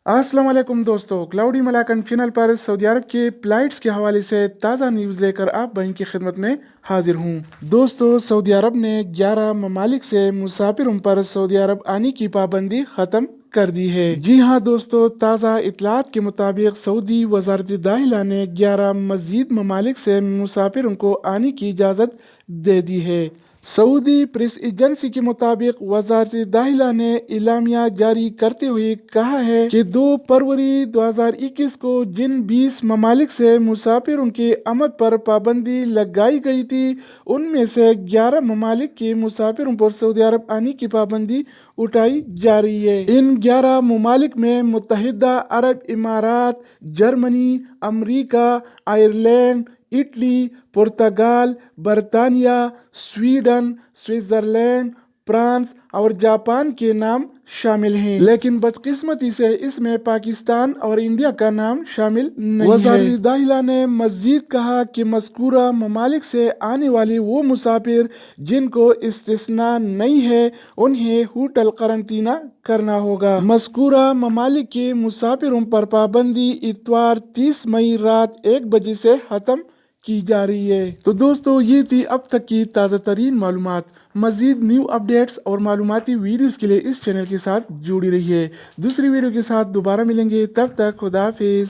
अस्सलाम वालेकुम दोस्तों, क्लाउडी मलाकन चैनल पर सऊदी अरब के फ्लाइट्स के हवाले से ताज़ा न्यूज़ लेकर आप भाई की खिदमत में हाजिर हूँ। दोस्तों, सऊदी अरब ने 11 ममालिक से मुसाफिरों पर सऊदी अरब आने की पाबंदी ख़त्म कर दी है। जी हाँ दोस्तों, ताज़ा इतलात के मुताबिक सऊदी वजारत दाखिला ने 11 मजीद ममालिक से मुसाफिरों को आने की इजाज़त दे दी है। सऊदी प्रेस एजेंसी के मुताबिक वजारत दाखिला ने इलामिया जारी करते हुए कहा है कि 2 फरवरी 2021 को जिन 20 ममालिक से मुसाफिरों के आमद पर पाबंदी लगाई गई थी, उनमें से 11 ममालिक के मुसाफिरों पर सऊदी अरब आने की पाबंदी उठाई जा रही है। इन 11 ममालिक में मुत्तहिदा अरब इमारात, जर्मनी, अमरीका, आयरलैंड, इटली, पुर्तगाल, बरतानिया, स्वीडन, स्विट्जरलैंड, फ्रांस और जापान के नाम शामिल हैं, लेकिन बदकिस्मती से इसमें पाकिस्तान और इंडिया का नाम शामिल नहीं है। वज़ारत दाखिला ने मज़ीद कहा कि मज़कूरा ममालिक से आने वाले वो मुसाफिर जिनको इस्तिस्ना नहीं है, उन्हें होटल करंतना करना होगा। मज़कूरा ममालिक के मुसाफिरों पर पाबंदी इतवार 30 मई रात 1 बजे से ख़त्म की जा रही है। तो दोस्तों, ये थी अब तक की ताज़ा तरीन मालूमात। मज़ीद न्यू अपडेट्स और मालूमाती वीडियोस के लिए इस चैनल के साथ जुड़ी रहिए। दूसरी वीडियो के साथ दोबारा मिलेंगे, तब तक खुदा हाफिज़।